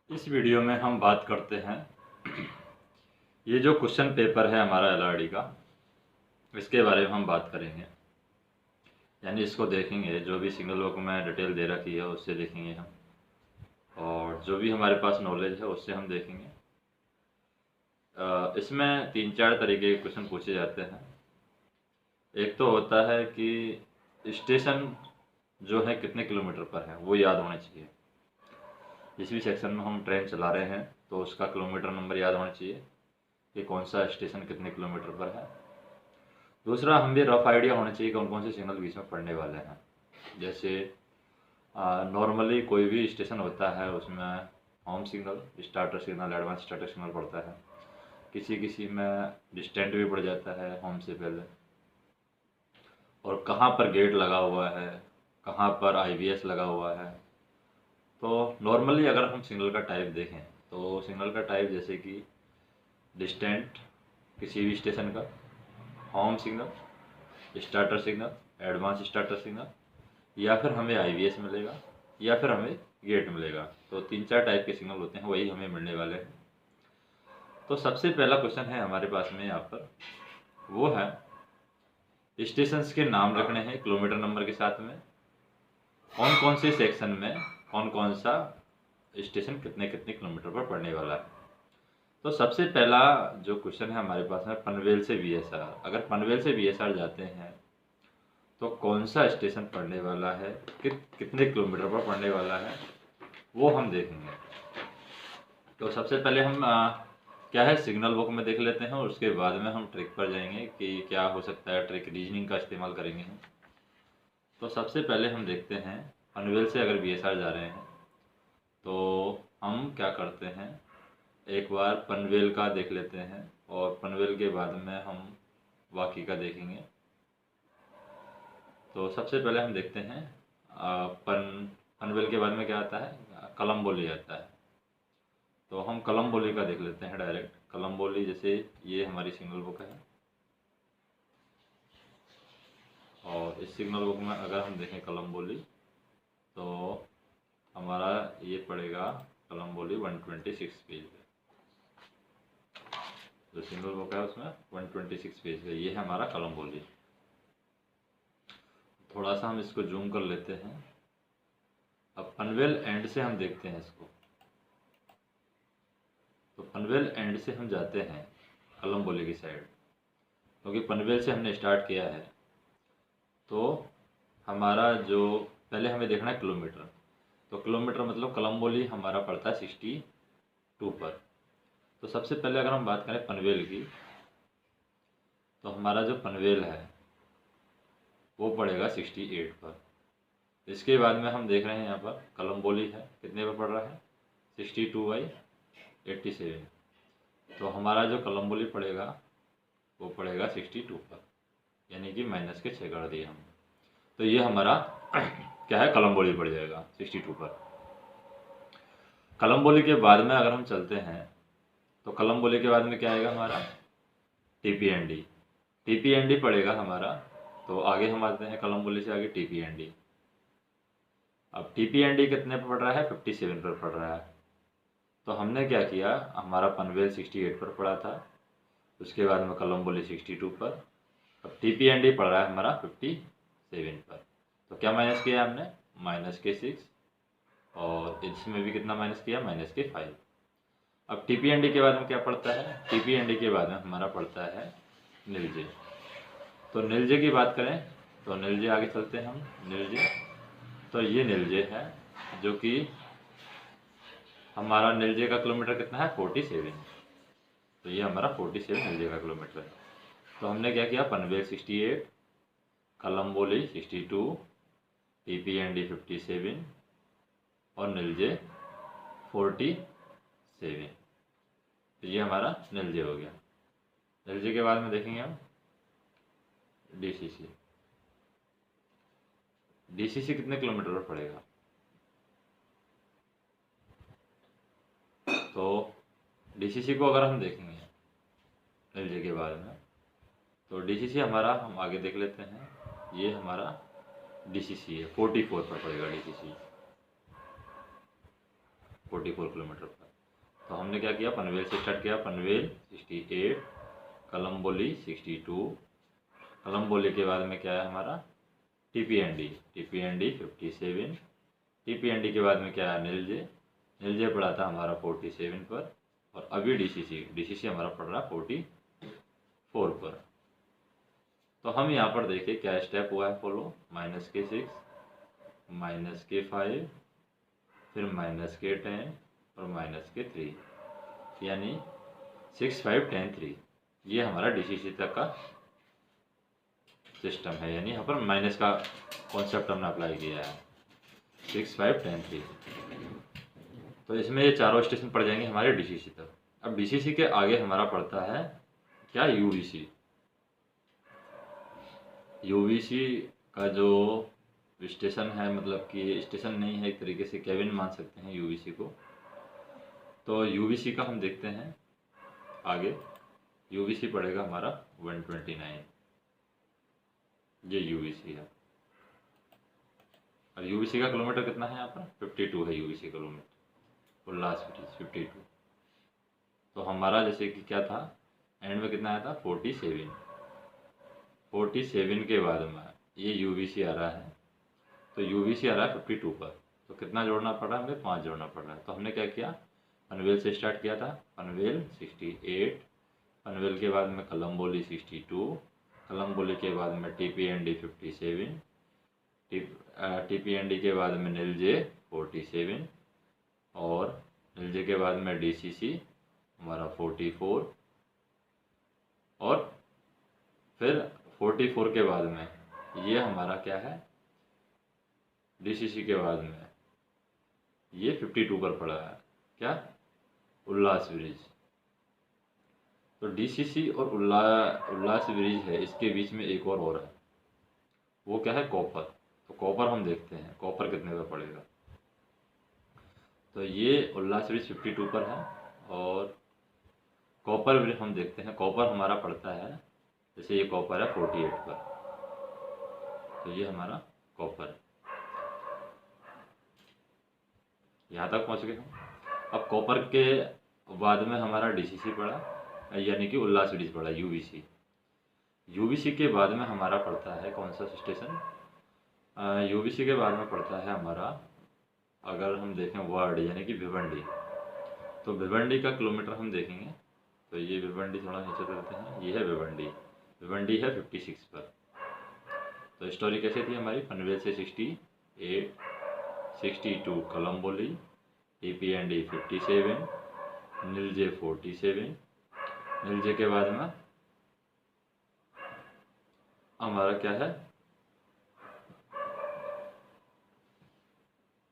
इस वीडियो में हम बात करते हैं ये जो क्वेश्चन पेपर है हमारा एलआरडी का, इसके बारे में हम बात करेंगे। यानी इसको देखेंगे, जो भी सिग्नल बुक में डिटेल दे रखी है उससे देखेंगे हम, और जो भी हमारे पास नॉलेज है उससे हम देखेंगे। इसमें 3-4 तरीके के क्वेश्चन पूछे जाते हैं। एक तो होता है कि स्टेशन जो है कितने किलोमीटर पर है वो याद होना चाहिए। जिस भी सेक्शन में हम ट्रेन चला रहे हैं तो उसका किलोमीटर नंबर याद होना चाहिए कि कौन सा स्टेशन कितने किलोमीटर पर है। दूसरा, हमें रफ आइडिया होना चाहिए कौन कौन से सिग्नल बीच में पड़ने वाले हैं। जैसे नॉर्मली कोई भी स्टेशन होता है उसमें home signal, starter signal, advance starter signal पड़ता है। किसी किसी में डिस्टेंट भी पड़ जाता है होम से पहले। और कहाँ पर गेट लगा हुआ है, कहाँ पर आईवीएस लगा हुआ है। तो नॉर्मली अगर हम सिग्नल का टाइप देखें तो सिग्नल का टाइप जैसे कि डिस्टेंट किसी भी स्टेशन का, home signal, starter signal, advance starter signal, या फिर हमें आईवीएस मिलेगा या फिर हमें गेट मिलेगा। तो 3-4 टाइप के सिग्नल होते हैं, वही हमें मिलने वाले हैं। तो सबसे पहला क्वेश्चन है हमारे पास में यहाँ पर, वो है स्टेशंस के नाम रखने हैं किलोमीटर नंबर के साथ में, कौन कौन से सेक्शन में कौन कौन सा स्टेशन कितने कितने किलोमीटर पर पड़ने वाला है। तो सबसे पहला जो क्वेश्चन है हमारे पास में, पनवेल से बीएसआर। अगर पनवेल से बीएसआर जाते हैं तो कौन सा स्टेशन पड़ने वाला है, कितने किलोमीटर पर पड़ने वाला है, वो हम देखेंगे। तो सबसे पहले हम क्या है सिग्नल बुक में देख लेते हैं, और उसके बाद में हम ट्रिक पर जाएंगे कि क्या हो सकता है। ट्रिक रीजनिंग का इस्तेमाल करेंगे हम। तो सबसे पहले हम देखते हैं, पनवेल से अगर बीएसआर जा रहे हैं तो हम क्या करते हैं, एक बार पनवेल का देख लेते हैं और पनवेल के बाद में हम वाकी का देखेंगे। तो सबसे पहले हम देखते हैं पनवेल के बाद में क्या आता है, कलम्बोली आता है। तो हम कलम्बोली का देख लेते हैं डायरेक्ट। कलम्बोली, जैसे ये हमारी सिग्नल बुक है, और इस सिग्नल बुक में अगर हम देखें कलम्बोली तो हमारा ये पड़ेगा कलम्बोली 126 पेज पे। जो सिग्नल बुक है उसमें 126 पेज पे ये है हमारा कलम्बोली। थोड़ा सा हम इसको जूम कर लेते हैं। अब पनवेल एंड से हम देखते हैं इसको। तो पनवेल एंड से हम जाते हैं कलम्बोली की साइड, क्योंकि पनवेल से हमने स्टार्ट किया है। तो हमारा जो पहले हमें देखना है किलोमीटर। तो किलोमीटर मतलब कलम्बोली हमारा पड़ता है 62 पर। तो सबसे पहले अगर हम बात करें पनवेल की, तो हमारा जो पनवेल है वो पड़ेगा 68 पर। इसके बाद में हम देख रहे हैं यहाँ पर कलम्बोली है, कितने पर पड़ रहा है, 62/87। तो हमारा जो कलम्बोली पड़ेगा वो पड़ेगा 62 पर, यानी कि माइनस के 6 कर दिए हम। तो ये हमारा क्या है, कलम्बोली पड़ जाएगा 62 पर। कलम्बोली के बाद में अगर हम चलते हैं तो कलम्बोली के बाद में क्या आएगा हमारा, टीपीएनडी। टीपीएनडी पड़ेगा हमारा। तो आगे हम आते हैं कलम्बोली से आगे टीपीएनडी। अब टीपीएनडी कितने पर पड़ रहा है, 57 पर पड़ रहा है। तो हमने क्या किया, हमारा पनवेल 68 पर पड़ा था, उसके बाद में कलम्बोली 62 पर। अब टीपीएनडी पड़ रहा है हमारा 57 पर। तो क्या माइनस किया हमने, -6, और इसमें भी कितना माइनस किया, -5। अब टीपीएनडी के बाद में क्या पड़ता है, टीपीएनडी के बाद में हमारा पड़ता है नीलजे। तो नीलजे की बात करें तो नीलजे आगे चलते हैं हम। नीलजे, तो ये नीलजे है जो कि हमारा नीलजे का किलोमीटर कितना है, 47। तो ये हमारा 47 नीलजे का किलोमीटर है। तो हमने क्या किया, पनवेल 68, कलम्बोली 62, टीपीएनडी 57 और नीलजे 47। तो ये हमारा नीलजे हो गया। नीलजे के बाद में देखेंगे हम डीसीसी। डीसीसी कितने किलोमीटर पर पड़ेगा, तो डीसीसी को अगर हम देखेंगे नीलजे के बाद में, तो डीसीसी हमारा हम आगे देख लेते हैं। ये हमारा डीसीसी है, 44 पर पड़ेगा डीसीसी। 44 किलोमीटर पर। तो हमने क्या किया, पनवेल से स्टार्ट किया, पनवेल 68, कलम्बोली 62, कलम्बोली के बाद में क्या है हमारा टीपीएनडी 57, टीपीएनडी के बाद में क्या है नीलजे, नीलजे पड़ा था हमारा 47 पर, और अभी डीसीसी हमारा पड़ रहा 44 पर। तो हम यहाँ पर देखिए क्या स्टेप हुआ है फॉलो, -के6, -के5, फिर -के10 और -के3, यानी 6, 5, 10, 3। ये हमारा डीसीसी तक का सिस्टम है, यानी यहाँ पर माइनस का कॉन्सेप्ट हमने अप्लाई किया है, 6, 5, 10, 3। तो इसमें ये चारों स्टेशन पड़ जाएंगे हमारे डीसीसी तक। अब डीसीसी के आगे हमारा पड़ता है क्या, यूवीसी। यूवीसी का जो स्टेशन है, मतलब कि स्टेशन नहीं है, एक तरीके से केबिन मान सकते हैं यूवीसी को। तो यूवीसी का हम देखते हैं आगे, यूवीसी पड़ेगा हमारा 129, ये यूवीसी है। और यूवीसी का किलोमीटर कितना है यहाँ पर, 52 है यूवीसी किलोमीटर, उल्लास ब्रिज 52। तो हमारा जैसे कि क्या था, एंड में कितना आया था 47, 47 के बाद में ये यूवीसी आ रहा है, तो यूवीसी आ रहा है 52 पर। तो कितना जोड़ना पड़ रहा है हमें, 5 जोड़ना पड़ रहा है। तो हमने क्या किया, पनवेल से स्टार्ट किया था, पनवेल 68, पनवेल के बाद में कलम्बोली 62, कलम्बोली के बाद में टीपीएनडी 57, टीपीएनडी के बाद में नीलजे 47, और नीलजे के बाद में डीसीसी हमारा 44, और फिर 44 के बाद में ये हमारा क्या है, डीसीसी के बाद में ये 52 पर पड़ा है क्या, उल्लास ब्रिज। तो डीसीसी और उल्लास ब्रिज है, इसके बीच में एक और है, वो क्या है, कॉपर। तो कॉपर हम देखते हैं कॉपर कितने पर पड़ेगा। तो ये उल्लास ब्रिज 52 पर है, और कॉपर ब्रिज हम देखते हैं, कॉपर हमारा पड़ता है, जैसे ये कॉपर है 48 पर, तो ये हमारा कॉपर है। यहाँ तक पहुँच गए हम। अब कॉपर के बाद में हमारा डीसीसी पड़ा, यानी कि उल्लास ब्रिज पड़ा, यूवीसी। यूवीसी के बाद में हमारा पड़ता है कौन सा स्टेशन, यूवीसी के बाद में पड़ता है हमारा, अगर हम देखें वार्ड यानी कि भिवंडी। तो भिवंडी का किलोमीटर हम देखेंगे, तो ये भिवंडी थोड़ा नीचे करते हैं, ये है भिवंडी, भिवंडी है 56 पर। तो स्टोरी कैसे थी हमारी, पनवेल से 68, 62 कलम्बोली, टीपीएनडी 57, नीलजे 47, नीलजे के बाद में हमारा क्या है,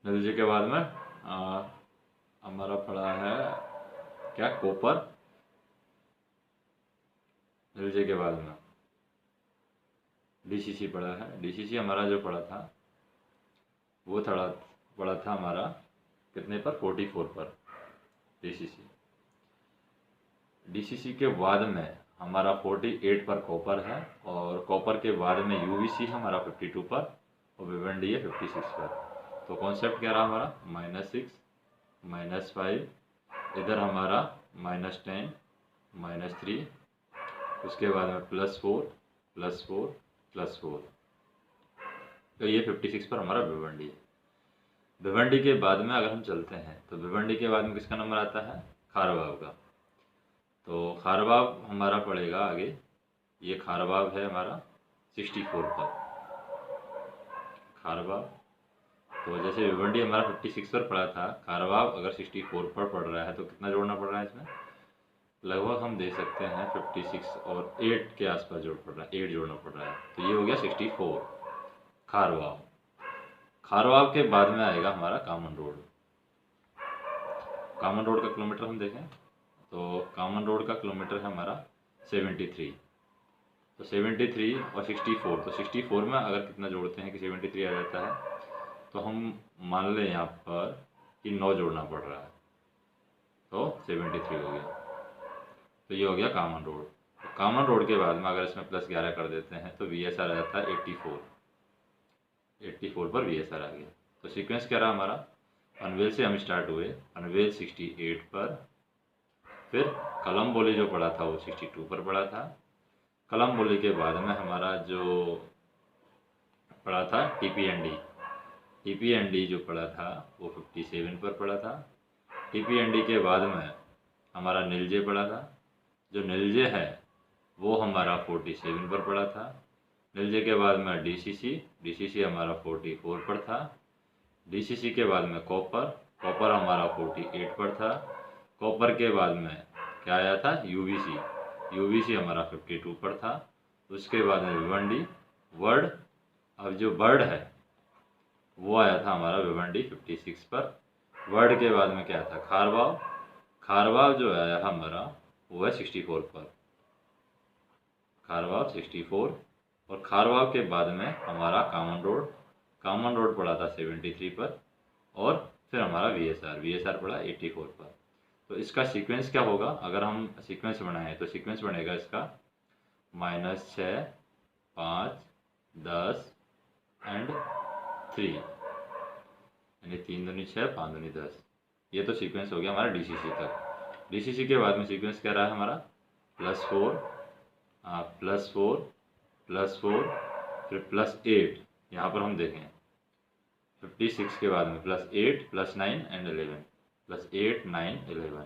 नीलजे के बाद में हमारा पड़ा है क्या, कॉपर। नीलजे के बाद में डीसीसी पड़ा है, डीसीसी हमारा जो पड़ा था वो थोड़ा पड़ा था हमारा कितने पर, 44 पर डीसीसी। डीसीसी के बाद में हमारा 48 पर कॉपर है, और कॉपर के बाद में यूवीसी हमारा 52 पर, और भिवंडी है 56 पर। तो कॉन्सेप्ट क्या रहा हमारा, -6, -5, इधर हमारा -10, -3, उसके बाद में +4, +4, +4। तो ये 56 पर हमारा भिवंडी है। भिवंडी के बाद में अगर हम चलते हैं, तो भिवंडी के बाद में किसका नंबर आता है, खारबाव का। तो खारबाव हमारा पड़ेगा आगे, ये खारबाव है हमारा 64 पर, खारबाव। तो जैसे भिवंडी हमारा 56 पर पड़ा था, खारबाव अगर 64 पर पड़ रहा है, तो कितना जोड़ना पड़ रहा है इसमें, लगभग हम दे सकते हैं 56 और 8 के आसपास जोड़ पड़ रहा है, 8 जोड़ना पड़ रहा है। तो ये हो गया 64 खारबाव। खारबाव के बाद में आएगा हमारा कामन रोड। कामन रोड का किलोमीटर हम देखें, तो कामन रोड का किलोमीटर है हमारा 73। तो 73 और 64, तो 64 में अगर कितना जोड़ते हैं कि 73 आ जाता है, तो हम मान लें यहाँ पर कि 9 जोड़ना पड़ रहा है, तो 73 हो गया। तो ये हो गया कामन रोड। तो कामन रोड के बाद में अगर इसमें +11 कर देते हैं, तो VSR आ जाता है 84 पर VSR आ गया। तो सीक्वेंस क्या रहा हमारा, पनवेल से हम स्टार्ट हुए, पनवेल 68 पर, फिर कलम्बोली जो पड़ा था वो 62 पर पड़ा था। कलम्बोली के बाद में हमारा जो पड़ा था टीपीएनडी, टीपीएनडी जो पड़ा था वो 57 पर पड़ा था। टीपीएनडी के बाद में हमारा नीलजे पड़ा था, जो नीलजे है वो हमारा 47 पर पड़ा था। नीलजे के बाद में डीसीसी, डीसीसी हमारा 44 पर था। डीसीसी के बाद में कॉपर, कॉपर हमारा 48 पर था। कॉपर के बाद में क्या आया था, यूवीसी, यूवीसी हमारा 52 पर था। उसके बाद में भिवंडी, वर्ड, अब जो बर्ड है वो आया था हमारा भिवंडी 56 पर। वर्ड के बाद में क्या था, खारवाव, खारवाव जो आया हमारा वो है 64 पर, खारवाव 64। और खारवाव के बाद में हमारा कामन रोड, कामन रोड पड़ा था 73 पर। और फिर हमारा वीएसआर, वीएसआर पड़ा 84 पर। तो इसका सीक्वेंस क्या होगा, अगर हम सीक्वेंस बनाएं तो सीक्वेंस बनेगा इसका -6, 5, 10 एंड 3, यानी 3 दूनी 6, 5 दूनी 10। ये तो सीक्वेंस हो गया हमारा डीसीसी तक। डीसीसी के बाद में सीक्वेंस क्या रहा है हमारा, +4, +4, +4, फिर +8। यहाँ पर हम देखें 56 के बाद में +8, +9 एंड 11, +8, 9, 11।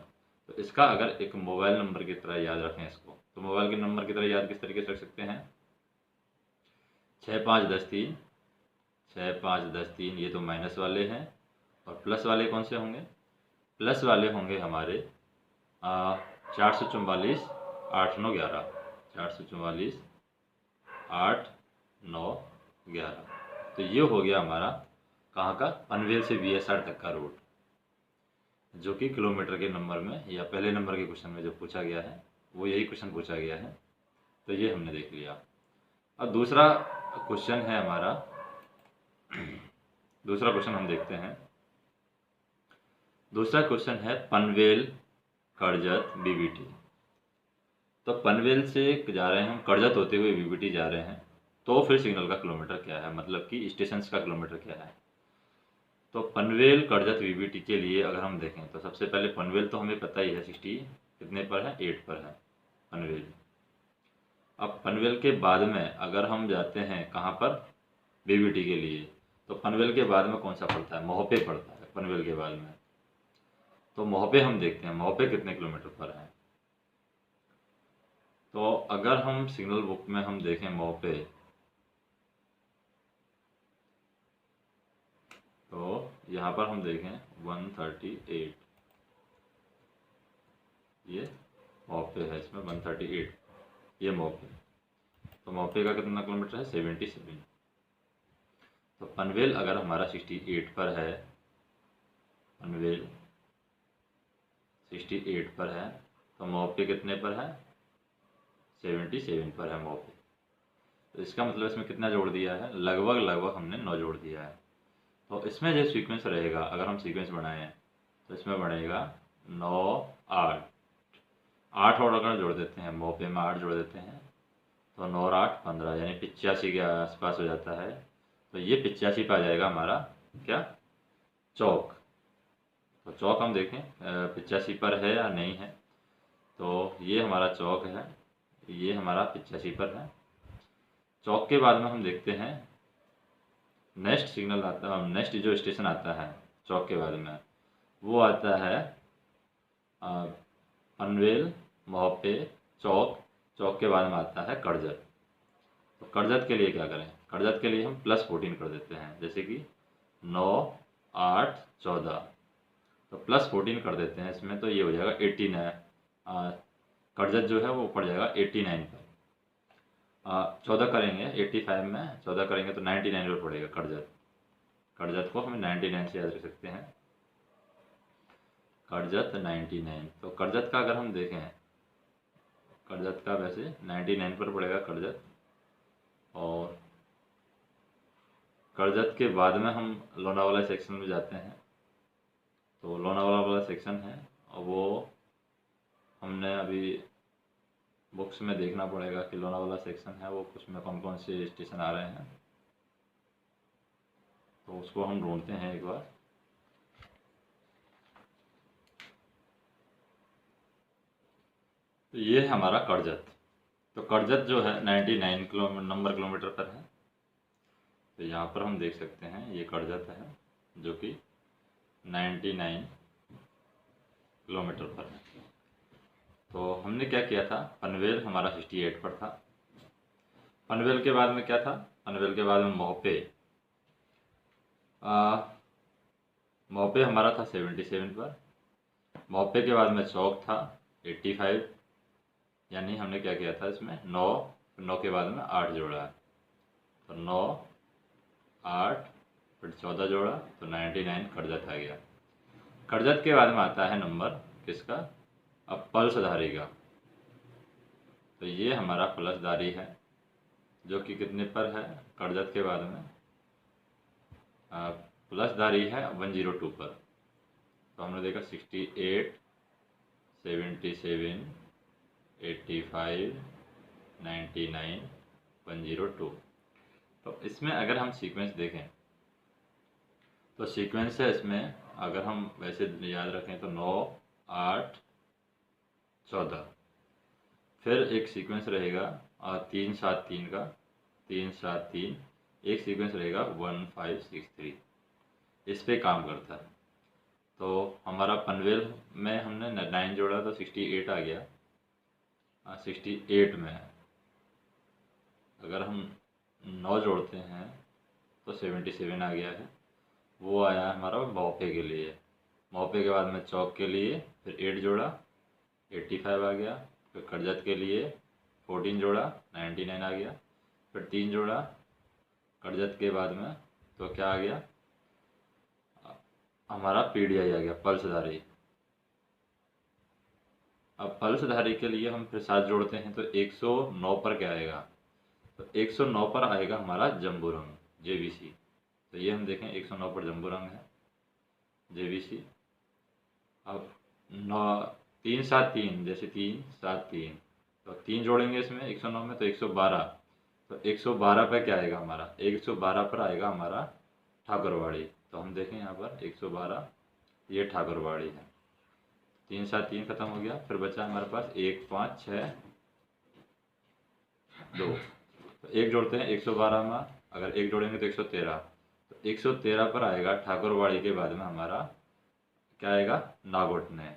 तो इसका अगर एक मोबाइल नंबर की तरह याद रखें इसको, तो मोबाइल के नंबर की तरह याद किस तरीके से रख सकते हैं, 6, 5, 10, 3, 6, 5, 10, 3, ये तो माइनस वाले हैं। और प्लस वाले कौन से होंगे, प्लस वाले होंगे हमारे 444, 8, 9, 11, 444, 8, 9, 11। तो ये हो गया हमारा कहाँ का, पनवेल से वीएसआर तक का रूट, जो कि किलोमीटर के नंबर में या पहले नंबर के क्वेश्चन में जो पूछा गया है वो यही क्वेश्चन पूछा गया है। तो ये हमने देख लिया। अब दूसरा क्वेश्चन है हमारा, दूसरा क्वेश्चन हम देखते हैं। दूसरा क्वेश्चन है पनवेल करजत बीबीटी। तो पनवेल से जा रहे हैं हम, करजत होते हुए बीबीटी जा रहे हैं, तो फिर सिग्नल का किलोमीटर क्या है, मतलब कि स्टेशन का किलोमीटर क्या है। तो पनवेल करजत बीबीटी के लिए अगर हम देखें तो सबसे पहले पनवेल तो हमें पता ही है 60 कितने पर है, 8 पर है पनवेल। अब पनवेल के बाद में अगर हम जाते हैं कहाँ पर, बीबीटी के लिए, तो पनवेल के बाद में कौन सा पड़ता है, मोहपे पड़ता है पनवेल के बाद में। तो मोहपे हम देखते हैं, मोहपे कितने किलोमीटर पर है। तो अगर हम सिग्नल बुक में हम देखें मोहपे, तो यहाँ पर हम देखें 138, ये मोहपे है, इसमें 138 ये मोहपे। तो मोहपे का कितना किलोमीटर है, 77। तो पनवेल अगर हमारा 68 पर है, पनवेल 68 पर है, तो मोहपे कितने पर है, 77 पर है मोहपे। तो इसका मतलब इसमें कितना जोड़ दिया है, लगभग लगभग हमने 9 जोड़ दिया है। तो इसमें जो सीक्वेंस रहेगा, अगर हम सीक्वेंस बनाएं तो इसमें बनेगा 9, 8, 8 और अगर जोड़ देते हैं, मोहपे में 8 जोड़ देते हैं तो 9 और 8, 15, यानी 85 के आसपास हो जाता है। तो ये 85 पे आ जाएगा हमारा क्या, चौक। तो चौक हम देखें 85 पर है या नहीं है। तो ये हमारा चौक है, ये हमारा 85 पर है। चौक के बाद में हम देखते हैं नेक्स्ट सिग्नल आता है, नेक्स्ट जो स्टेशन आता है चौक के बाद में वो आता है पनवेल, मोहपे, चौक, चौक के बाद में आता है करजत। तो करजत के लिए क्या करें, करजत के लिए हम +14 कर देते हैं, जैसे कि 9, 8, 14, तो +14 कर देते हैं इसमें। तो ये हो जाएगा 89, करजत जो है वो पड़ जाएगा 89 पर। 14 करेंगे 85 में, 14 करेंगे तो 99 पर पड़ेगा करजत। करजत को हम 99 से याद रख सकते हैं, करजत 99। तो करजत का अगर हम देखें, करजत का वैसे 99 पर पड़ेगा करजत। और करजत के बाद में हम लोनावाला सेक्शन में जाते हैं। तो लोनावाला वाला सेक्शन है और वो हमने अभी बुक्स में देखना पड़ेगा कि लोनावाला सेक्शन है वो उसमें कौन कौन से स्टेशन आ रहे हैं, तो उसको हम ढूंढते हैं एक बार। तो ये है हमारा करजत। तो करजत जो है 99 किलोमीटर पर है। तो यहाँ पर हम देख सकते हैं ये करजत है जो कि 99 किलोमीटर पर है। तो हमने क्या किया था, पनवेल हमारा 68 पर था। पनवेल के बाद में क्या था, पनवेल के बाद में मोहपे। मोहपे हमारा था 77 पर। मोहपे के बाद में चौक था 85, यानी हमने क्या किया था इसमें 9 के बाद में 8 जोड़ा है। तो 9 8 फिर 14 जोड़ा तो 99 करजत आ गया। करजत के बाद में आता है नंबर किसका, अब पल्सधारी का। तो ये हमारा पल्सधारी है जो कि कितने पर है, करजत के बाद में पल्सधारी है 102 पर। तो हमने देखा 68 77 85 99 102। तो इसमें अगर हम सीक्वेंस देखें तो सीक्वेंस है इसमें, अगर हम वैसे याद रखें तो 9 8 14, फिर एक सीक्वेंस रहेगा 3 7 3 का, 3 7 3, एक सीक्वेंस रहेगा 1 5 6 3, इस पे काम करता है। तो हमारा पनवेल में हमने 9 जोड़ा तो 68 आ गया, 68 में है। अगर हम 9 जोड़ते हैं तो 77 आ गया है, वो आया है हमारा मोहपे के लिए। मोहपे के बाद में चौक के लिए फिर 8 जोड़ा 85 आ गया, फिर करजत के लिए 14 जोड़ा 99 आ गया, फिर 3 जोड़ा करजत के बाद में तो क्या आ गया हमारा पीडीआई आ गया, पल्सधारी। अब पल्सधारी के लिए हम फिर 7 जोड़ते हैं तो 109 पर क्या आएगा, तो 109 पर आएगा हमारा जम्बू रंग जेवीसी। तो ये हम देखें 109 पर जम्बू रंग है जेवीसी। अब 9 3 7 3, जैसे 3 7 3 तो 3 जोड़ेंगे इसमें 109 में तो 112। तो 112 पर क्या आएगा हमारा, 112 पर आएगा हमारा ठाकुरवाड़ी। तो हम देखें यहाँ पर 112 ये ठाकुरवाड़ी है। 3 7 3 खत्म हो गया, फिर बचा हमारे पास 1 5 6 2। तो एक जोड़ते हैं 112 में, अगर एक जोड़ेंगे तो 113। तो 113 पर आएगा ठाकुरवाड़ी के बाद में हमारा क्या आएगा, नागोटने।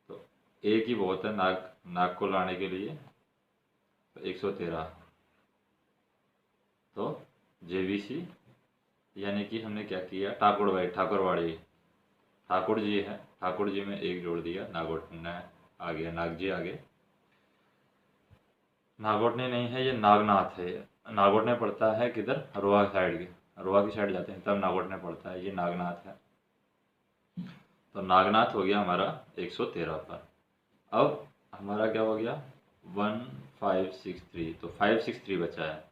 तो एक ही बहुत है नाग को लाने के लिए, तो 113। तो जेवीसी यानी कि हमने क्या किया, ठाकुरवाड़ी ठाकुर जी है, ठाकुर जी में एक जोड़ दिया, नागोटने आ गया, नाग जी आ गए। नागोटने नहीं है, ये नागनाथ है। नागोटने पड़ता है किधर, रोहा साइड के, रोहा की साइड जाते हैं तब नागोटने पड़ता है, ये नागनाथ है। तो नागनाथ हो गया हमारा 113 पर। अब हमारा क्या हो गया 1563, तो 563 बचा है।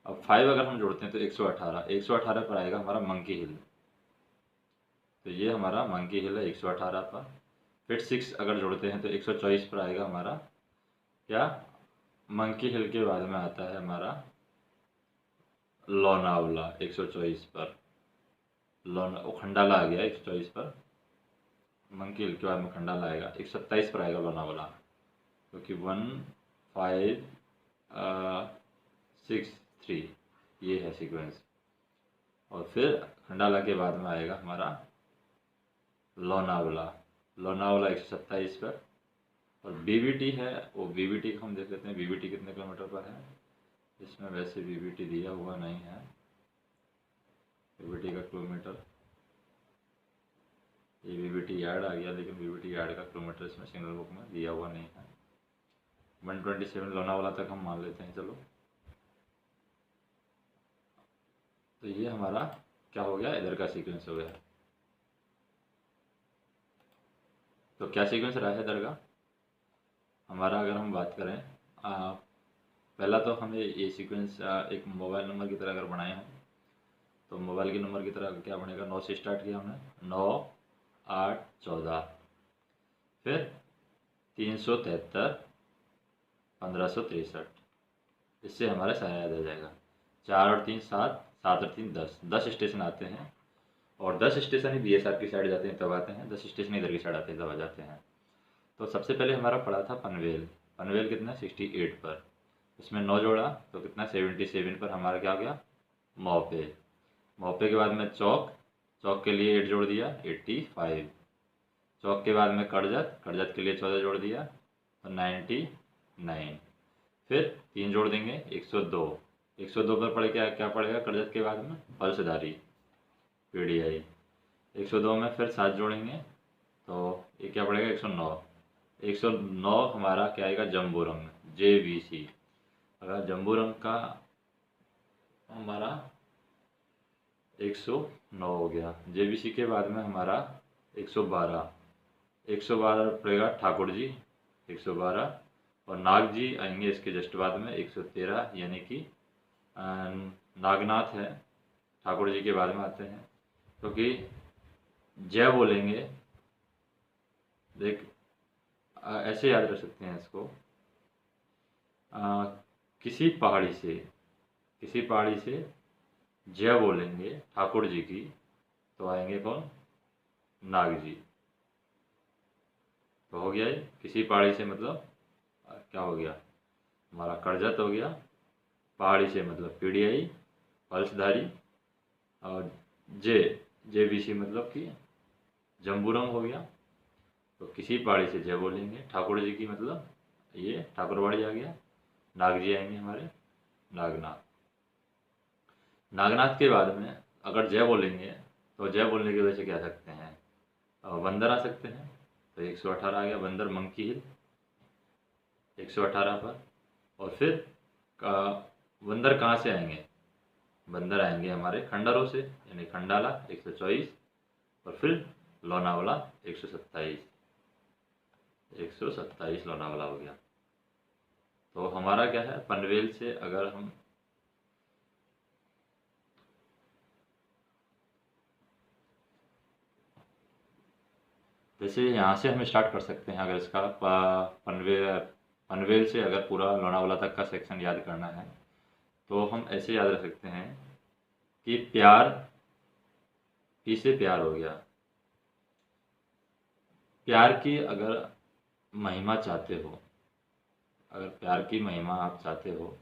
अब 5 अगर हम जोड़ते हैं तो 118 पर आएगा हमारा मंकी हिल। तो ये हमारा मंकी हिल है 118 पर। फिर 6 अगर जोड़ते हैं तो 124 पर आएगा हमारा क्या, मंकी हिल के बाद में आता है हमारा लोनावला 124 पर। खंडाला आ गया 124 पर, मंकी हिल के बाद में खंडाला आएगा, 127 पर आएगा लोनावला, क्योंकि 1563 ये है सीक्वेंस। और फिर खंडाला के बाद में आएगा हमारा लोनावला 127 पर। और बीबीटी है, वो बीबीटी को हम देख लेते हैं बीबीटी कितने किलोमीटर पर है। इसमें वैसे बीबीटी दिया हुआ नहीं है, बीबीटी का किलोमीटर, ये बीबीटी यार्ड आ गया, लेकिन बीबीटी यार्ड का किलोमीटर इसमें सिग्नल बुक में दिया हुआ नहीं है। 127 लोनावाला तक हम मान लेते हैं, चलो। तो ये हमारा क्या हो गया, इधर का सीक्वेंस हो गया। तो क्या सीक्वेंस रहा है इधर का हमारा, अगर हम बात करें पहला तो हमें ये सीक्वेंस एक मोबाइल नंबर की तरह अगर बनाए हैं तो मोबाइल के नंबर की तरह क्या बनेगा, 9 से स्टार्ट किया हमने, 9 8 14, फिर 373 1563, इससे हमारा सारा याद आ जाएगा। 4 और 3 7, 7 और 3 10 स्टेशन आते हैं, और 10 स्टेशन ही बीएसआर की साइड जाते हैं तब आते हैं, 10 स्टेशन इधर की साइड आते हैं तब आ जाते हैं। तो सबसे पहले हमारा पड़ा था पनवेल। पनवेल कितना 68 पर, उसमें 9 जोड़ा तो कितना 77 पर हमारा क्या हो गया मोपे। मोपे के बाद में चौक, चौक के लिए 8 जोड़ दिया 85। चौक के बाद में करजत, करजत के लिए 14 जोड़ दिया तो 99। फिर 3 जोड़ देंगे 102। 102 पर पड़े क्या पड़ेगा करजत के बाद में फलसदारी पीडीआई। 102 में फिर 7 जोड़ेंगे तो ये क्या पड़ेगा 109। 109 हमारा क्या आएगा जम्बू रंग JBC। अगर जम्बू रंग का हमारा 109 हो गया। JBC के बाद में हमारा 112। 112 पड़ेगा ठाकुर जी 112, और नाग जी आएंगे इसके जस्ट बाद में 113, यानी कि नागनाथ है ठाकुर जी के बाद में आते हैं। क्योंकि जय बोलेंगे, देख ऐसे याद रख सकते हैं इसको, किसी पहाड़ी से जय बोलेंगे ठाकुर जी की तो आएंगे कौन नाग जी। तो हो गया ये किसी पहाड़ी से मतलब क्या हो गया हमारा करजत हो गया, पहाड़ी से मतलब पीडीआई फलसधारी, और JBC मतलब कि जम्बूरंग हो गया। तो किसी पहाड़ी से जय बोलेंगे ठाकुर जी की मतलब ये ठाकुरबाड़ी आ गया। नाग जी आएंगे हमारे नागनाथ। नागनाथ के बाद में अगर जय बोलेंगे तो जय बोलने की वजह से क्या आ सकते हैं बंदर आ सकते हैं। तो 118 आ गया बंदर मंकी हिल 118 पर। और फिर बंदर कहाँ से आएंगे, बंदर आएंगे हमारे खंडरों से यानी खंडाला 124, और फिर लोनावाला 127 लोनावाला हो गया। तो हमारा क्या है पनवेल से अगर हम जैसे यहाँ से हम स्टार्ट कर सकते हैं। अगर इसका पनवेल से अगर पूरा लोनावाला तक का सेक्शन याद करना है तो हम ऐसे याद रख सकते हैं कि प्यार, पी से प्यार हो गया। प्यार की अगर महिमा चाहते हो, अगर प्यार की महिमा आप चाहते हो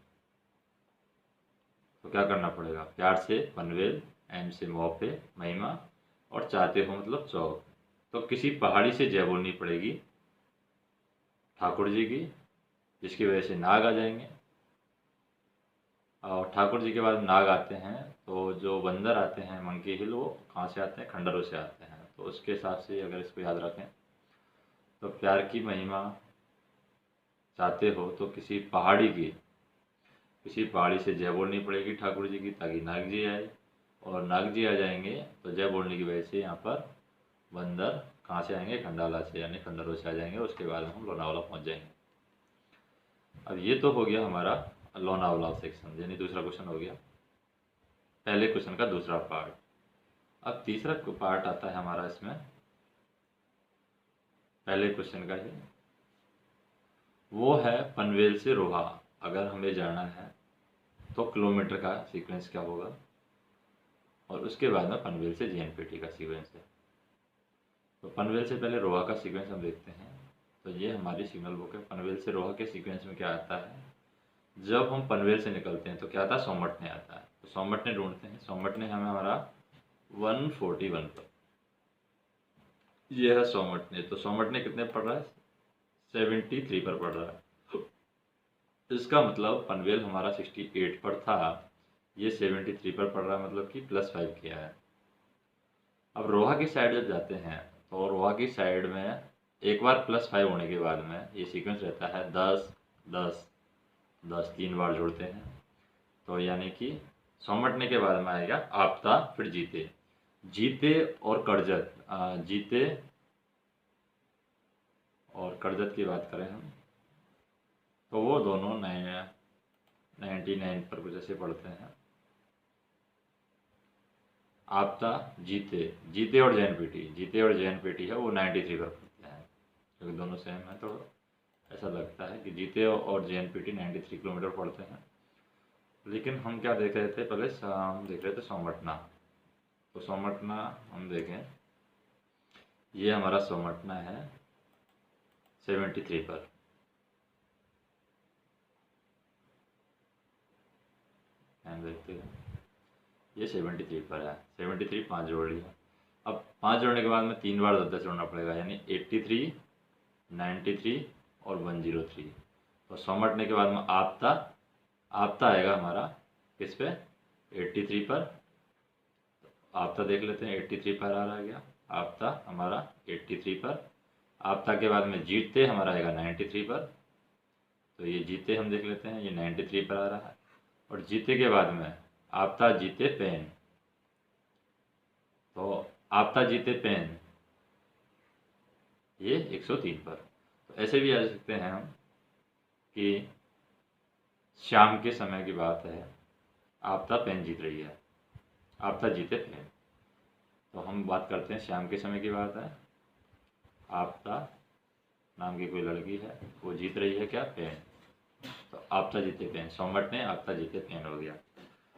तो क्या करना पड़ेगा, प्यार से पनवेल, एम से मोपे महिमा, और चाहते हो मतलब चौक। तो किसी पहाड़ी से जय बोलनी पड़ेगी ठाकुर जी की, जिसकी वजह से नाग आ जाएंगे। और ठाकुर जी के बाद नाग आते हैं तो जो बंदर आते हैं मंकी हिल वो कहाँ से आते हैं खंडरों से आते हैं। तो उसके हिसाब से अगर इसको याद रखें तो प्यार की महिमा चाहते हो तो किसी पहाड़ी से जय बोलनी पड़ेगी ठाकुर जी की ताकि नाग जी आए, और नाग जी आ जाएंगे तो जय बोलने की वजह से यहाँ पर बंदर कहाँ से आएंगे खंडाला से यानी खंडरों से आ जाएंगे। उसके बाद हम लोनावाला पहुँच जाएंगे। अब ये तो हो गया हमारा लोनावाला सेक्शन, यानी दूसरा क्वेश्चन हो गया, पहले क्वेश्चन का दूसरा पार्ट। अब तीसरा पार्ट आता है हमारा इसमें पहले क्वेश्चन का ही, वो है पनवेल से रोहा। अगर हमें जाना है तो किलोमीटर का सीक्वेंस क्या होगा, और उसके बाद में पनवेल से JNPT का सीक्वेंस है। तो पनवेल से पहले रोहा का सीक्वेंस हम देखते हैं। तो ये हमारी सिग्नल बुक है। पनवेल से रोहा के सीक्वेंस में क्या आता है, जब हम पनवेल से निकलते हैं तो क्या आता है सोमटने आता है। तो सोमटने ढूंढते हैं, सोमटने हमें हमारा 141 पर, ये है सोमटने। तो सोमटने कितने पड़ रहा है 73 पर पड़ रहा है। इसका मतलब पनवेल हमारा 68 पर था, ये 73 पर पड़ रहा है, मतलब कि +5 किया है। अब रोहा की साइड जब जाते हैं तो रोहा की साइड में एक बार +5 होने के बाद में ये सीक्वेंस रहता है 10 10 10, 3 बार जोड़ते हैं। तो यानी कि सोमटने के बाद में आएगा आपता, फिर जीते। जीते और करजत, जीते और करजत की बात करें हम तो वो दोनों 99 पर कुछ ऐसे पढ़ते हैं। आपता जीते और JNPT है वो 93 पर पढ़ते हैं, क्योंकि दोनों सेम है। तो ऐसा लगता है कि जीते और JNPT 93 किलोमीटर पढ़ते हैं। लेकिन हम क्या देख रहे थे पहले, हम देख रहे थे सोमटना। तो सोमटना हम देखें, ये हमारा सोमटना है 73 पर। ध्यान देखते हैं, ये 73 पर है। 73 5 जोड़ लिया। अब 5 जोड़ने के बाद में 3 बार 10 जोड़ना पड़ेगा, यानी 83, 93 और 103। तो 100 मटने के बाद में आपता आएगा हमारा किस पे, 83 पर। आपता देख लेते हैं, 83 पर आ रहा गया आपता हमारा 83 पर। आपता के बाद में जीतते हमारा आएगा 93 पर। तो ये जीते हम देख लेते हैं, ये 93 पर आ रहा है। और जीते के बाद में आपता जीते पेन, तो आपता जीते पेन ये 103 पर। तो ऐसे भी आ सकते हैं हम कि शाम के समय की बात है, आपता पेन जीत रही है, आपता जीते पेन। तो हम बात करते हैं शाम के समय की बात है, आपता नाम की कोई लड़की है, वो जीत रही है क्या, पेन। तो आपता जीते पेन, 100 मटने आपता जीते पेन हो गया।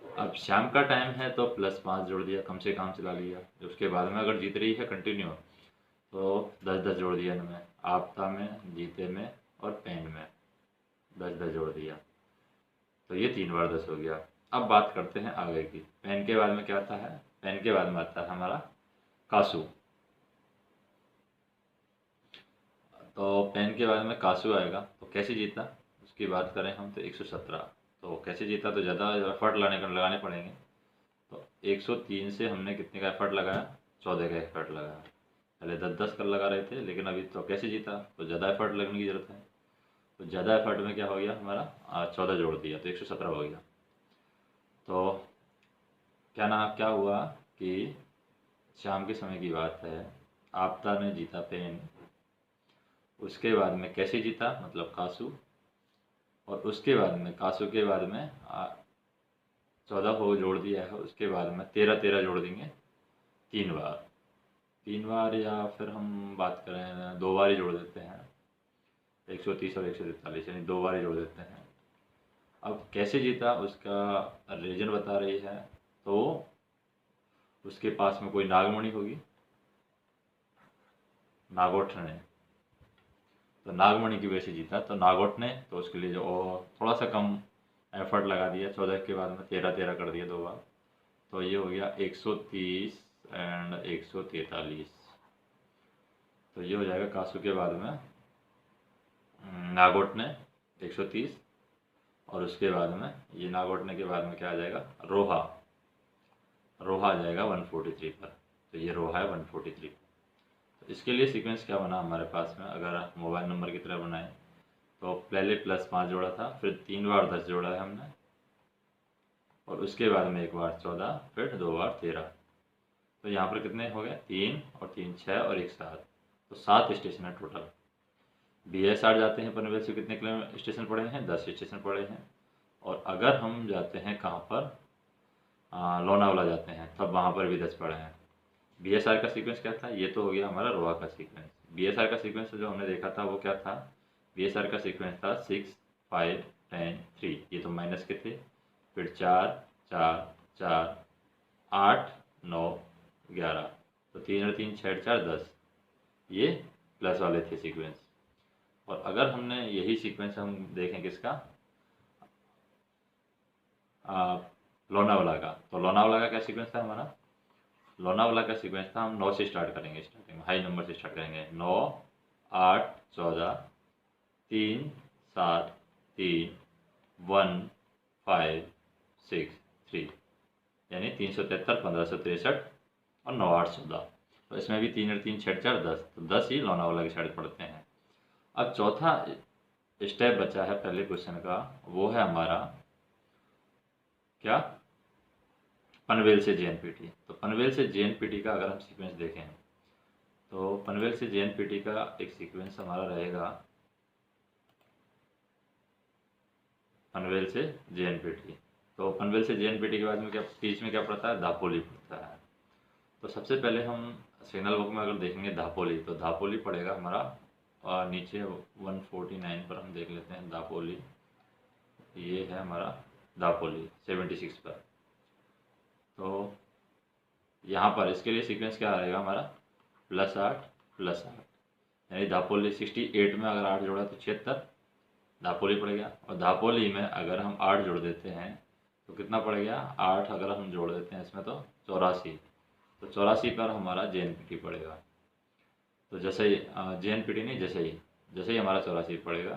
अब शाम का टाइम है तो +5 जोड़ दिया, कम से काम चला लिया। उसके बाद में अगर जीत रही है कंटिन्यू तो 10-10 जोड़ दिया इनमें, आपता में, जीते में और पेन में 10-10 जोड़ दिया। तो ये 3 बार 10 हो गया। अब बात करते हैं आगे की। पेन के बाद में क्या आता है, पेन के बाद में आता है हमारा कासू। तो पेन के बाद में कासू आएगा, तो कैसे जीता उसकी बात करें हम तो 117। तो कैसे जीता, तो ज़्यादा एफर्ट लगाने पड़ेंगे। तो 103 से हमने कितने का एफर्ट लगाया, 14 का एफर्ट लगाया। पहले 10-10 कर लगा रहे थे, लेकिन अभी तो कैसे जीता, तो ज़्यादा एफर्ट लगने की ज़रूरत है। तो ज़्यादा एफर्ट में क्या हो गया हमारा, 14 जोड़ दिया तो 117 हो गया। तो क्या हुआ कि शाम के समय की बात है, आपता ने जीता पेन। उसके बाद में कैसे जीता, मतलब कासू। और उसके बाद में कासू के बाद में 14 को जोड़ दिया है, उसके बाद में 13-13 जोड़ देंगे 3 बार, या फिर हम बात करें 2 बार ही जोड़ देते हैं, 130 और 143, यानी 2 बार ही जोड़ देते हैं। अब कैसे जीता उसका रीजन बता रही है, तो उसके पास में कोई नागमणि होगी, नागोठ ने, तो नागमणि की वजह से जीता। तो नागोठ ने तो उसके लिए जो थोड़ा सा कम एफर्ट लगा दिया, 14 के बाद में 13-13 कर दिया 2 बार। तो ये हो गया 130 एंड 143। तो ये हो जाएगा कासू के बाद में नागोठने 130, और उसके बाद में ये नागोठने के बाद में क्या आ जाएगा, रोहा आ जाएगा 143 पर। तो ये रोहा है 143 पर। तो इसके लिए सीक्वेंस क्या बना हमारे पास में, अगर मोबाइल नंबर की तरह बनाए तो पहले +5 जोड़ा था, फिर 3 बार 10 जोड़ा है हमने, और उसके बाद में 1 बार 14, फिर 2 बार 13। तो यहाँ पर कितने हो गए, 3 और 3 6 और 1 7। तो 7 स्टेशन है टोटल। BSR जाते हैं पनवेल से कितने किलोमीटर स्टेशन पड़े हैं, 10 स्टेशन पड़े हैं। और अगर हम जाते हैं कहाँ पर, लोनावाला जाते हैं, तब वहाँ पर भी 10 पड़े हैं। BSR का सीक्वेंस क्या था, ये तो हो गया हमारा रोहा का सीक्वेंस। BSR का सीक्वेंस जो हमने देखा था वो क्या था, BSR का सीक्वेंस था 6 5 10 3, ये तो माइनस के थे। फिर 4 4 4 8 9 11, तो 3 और 3 6 4 10, ये प्लस वाले थे सीक्वेंस। और अगर हमने यही सीक्वेंस हम देखें किसका, लोनावाला का, तो लोनावाला का क्या सीक्वेंस था हमारा, लोनावाला का सीक्वेंस था, हम 9 से स्टार्ट करेंगे, स्टार्टिंग में हाई नंबर से स्टार्ट करेंगे, 9 8 14 3 7 3 1 5 6 3, यानी 373 1563 और 9 8 14। तो इसमें भी 3 और 3 6 4 10, तो 10 ही लोनावाला की साइड पढ़ते हैं। अब चौथा स्टेप बचा है पहले क्वेश्चन का, वो है हमारा क्या, पनवेल से JNPT। तो पनवेल से JNPT का अगर हम सीक्वेंस देखें, तो पनवेल से JNPT का एक सीक्वेंस हमारा रहेगा, पनवेल से JNPT। तो पनवेल से JNPT के बाद में क्या बीच में क्या पड़ता है, दापोली पड़ता है। तो सबसे पहले हम सिग्नल बुक में अगर देखेंगे दापोली, तो दापोली पड़ेगा हमारा, और नीचे 149 पर हम देख लेते हैं दापोली, ये है हमारा दापोली 76 पर। तो यहाँ पर इसके लिए सीक्वेंस क्या रहेगा हमारा, +8 +8, यानी दापोली 68 में अगर 8 जोड़ा तो 76 दापोली पड़ गया। और दापोली में अगर हम 8 जोड़ देते हैं तो कितना पड़ गया, 8 अगर हम जोड़ देते हैं इसमें तो 84। तो 84 पर हमारा JNPT पड़ेगा। तो जैसे ही JNPT नहीं, जैसे ही हमारा 84 पड़ेगा,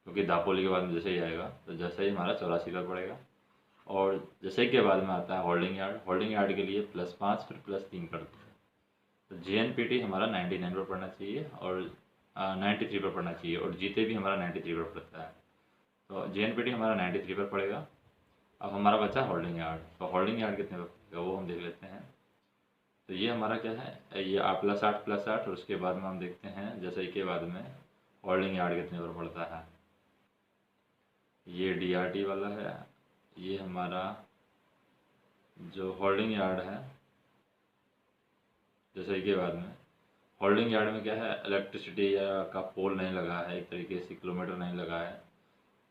क्योंकि दापोली के बाद में जैसे ही आएगा, तो जैसे ही हमारा 84 पर पड़ेगा। और जैसे ही के बाद में आता है होल्डिंग यार्ड के लिए +5 फिर +3 करते हैं। तो JNPT हमारा 99 पर पढ़ना चाहिए और 93 पर पढ़ना चाहिए, और जीते भी हमारा 93 पर पड़ता है। तो JNPT हमारा 93 पर पड़ेगा। अब हमारा बचा होल्डिंग यार्ड। तो होल्डिंग यार्ड कितने पर पड़ेगा वो हम देख लेते हैं। तो ये हमारा क्या है, ये +8 और उसके बाद में हम देखते हैं जैसे ही के बाद में होल्डिंग यार्ड कितने पर पड़ता है। ये DRT वाला है, ये हमारा जो होल्डिंग यार्ड है। जैसे ही के बाद में होल्डिंग यार्ड में क्या है, इलेक्ट्रिसिटी या का पोल नहीं लगा है, एक तरीके से किलोमीटर नहीं लगा है।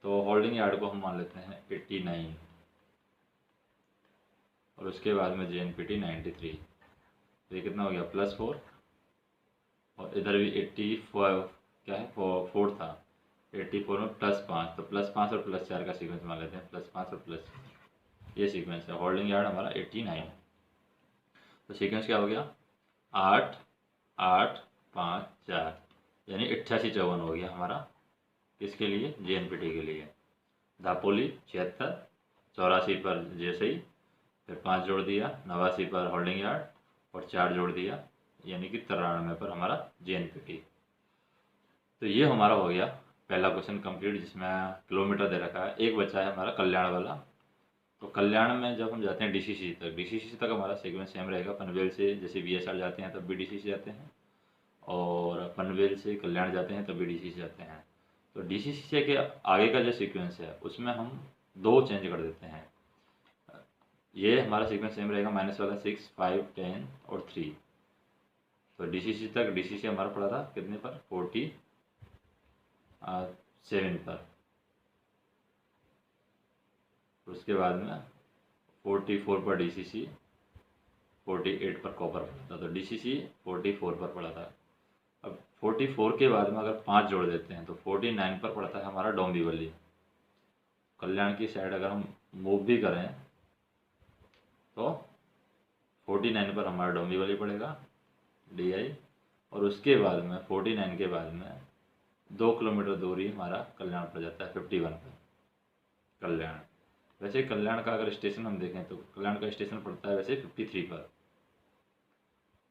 तो होल्डिंग यार्ड को हम मान लेते हैं 89 और उसके बाद में JNPT 93। तो ये कितना हो गया, +4 और इधर भी 84 क्या है 4 था। 84 में +5, तो +5 और +4 का सीक्वेंस मान लेते हैं, +5 और +4 ये सीक्वेंस है। होल्डिंग यार्ड हमारा 89। तो सीक्वेंस क्या हो गया, 8 8 5 4 यानी 88 54 हो गया हमारा। किसके लिए, JNPT के लिए। दापोली 76, 84 पर जैसे ही फिर 5 जोड़ दिया, 89 पर होल्डिंग यार्ड और 4 जोड़ दिया, यानी कि 93 पर हमारा JNPT। तो ये हमारा हो गया पहला क्वेश्चन कंप्लीट, जिसमें किलोमीटर दे रखा है। एक बचा है हमारा कल्याण वाला। तो कल्याण में जब हम जाते हैं DCC तक हमारा सीक्वेंस सेम रहेगा। पनवेल से जैसे VSR जाते हैं तब भी DCC जाते हैं, और पनवेल से कल्याण जाते हैं तब भी DCC जाते हैं। तो DCC से के आगे का जो सीक्वेंस है उसमें हम 2 चेंज कर देते हैं। ये हमारा सीक्वेंस सेम रहेगा, माइनस वाला 6 5 10 और 3। तो DCC हमारा पड़ा था कितने पर, 47 पर। उसके बाद में 44 पर DCC, 48 पर कॉपर पड़ा था। तो DCC 44 पर पड़ा था। अब 44 के बाद में अगर 5 जोड़ देते हैं तो 49 पर पड़ता है हमारा डोंबिवली। कल्याण की साइड अगर हम मूव भी करें तो 49 पर हमारा डोंबिवली पड़ेगा DI, और उसके बाद में 49 के बाद में 2 किलोमीटर दूरी हमारा कल्याण पड़ जाता है 51 पर कल्याण। वैसे कल्याण का अगर स्टेशन हम देखें तो कल्याण का स्टेशन पड़ता है वैसे 53 पर।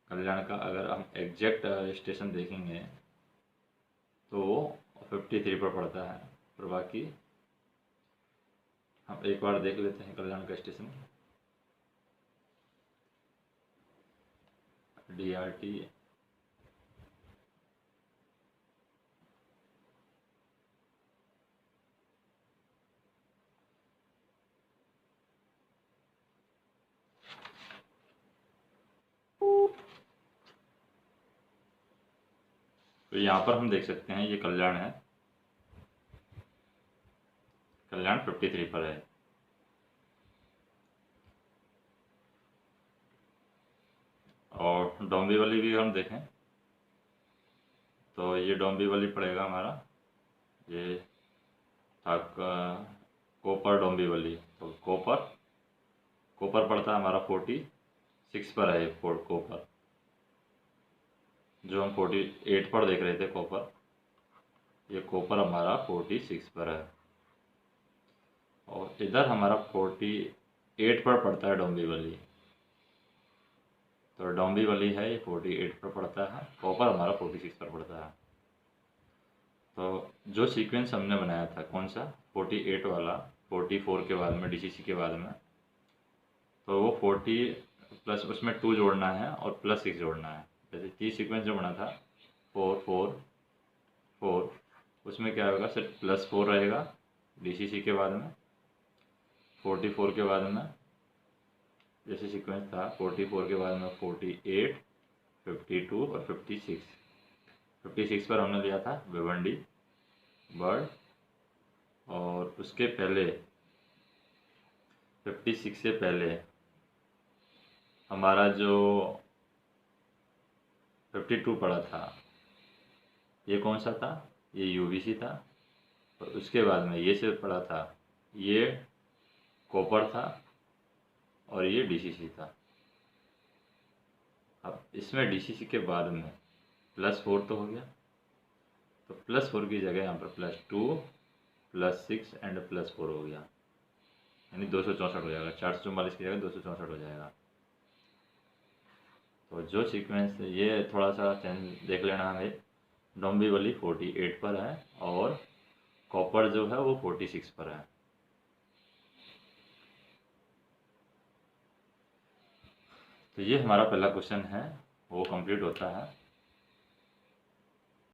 कल्याण का अगर हम एग्जैक्ट स्टेशन देखेंगे तो वो 53 पर पड़ता है। और बाकी हम एक बार देख लेते हैं कल्याण का स्टेशन। DRT तो यहाँ पर हम देख सकते हैं ये कल्याण है, कल्याण 53 पर है। और डोंबिवली भी हम देखें तो ये डोंबिवली पड़ेगा हमारा, ये था कोपर डोंबिवली। तो कोपर पड़ता है हमारा 46 पर है कोपर, जो हम 48 पर देख रहे थे कोपर, ये कोपर हमारा 46 पर है। और इधर हमारा 48 पर पड़ता है डोंबिवली। तो डोंबिवली है ये 48 पर पड़ता है, कोपर हमारा 46 पर पड़ता है। तो जो सीक्वेंस हमने बनाया था कौन सा, 48 वाला, 44 के बाद में DCC के बाद में, तो वो 40 प्लस उसमें 2 जोड़ना है और +6 जोड़ना है। जैसे 30 सीक्वेंस जो बना था 4 4 4, उसमें क्या होगा, सिर्फ +4 रहेगा DCC के बाद में। 44 के बाद में जैसे सीक्वेंस था 44 के बाद में 48 52 और 56 पर हमने लिया था भिवंडी बर्ड। और उसके पहले 56 से पहले हमारा जो 52 पड़ा था, ये कौन सा था, ये यूवीसी था, और उसके बाद में ये से पढ़ा था, ये कॉपर था, और ये डीसीसी था। अब इसमें डीसीसी के बाद में +4 तो हो गया, तो +4 की जगह यहाँ पर +2 +6 एंड +4 हो गया, यानी 264 हो जाएगा। 444 की जगह 264 हो जाएगा। तो जो सीक्वेंस ये थोड़ा सा चेंज देख लेना है, डोम्बिवली 48 पर है और कॉपर जो है वो 46 पर है। तो ये हमारा पहला क्वेश्चन है, वो कंप्लीट होता है।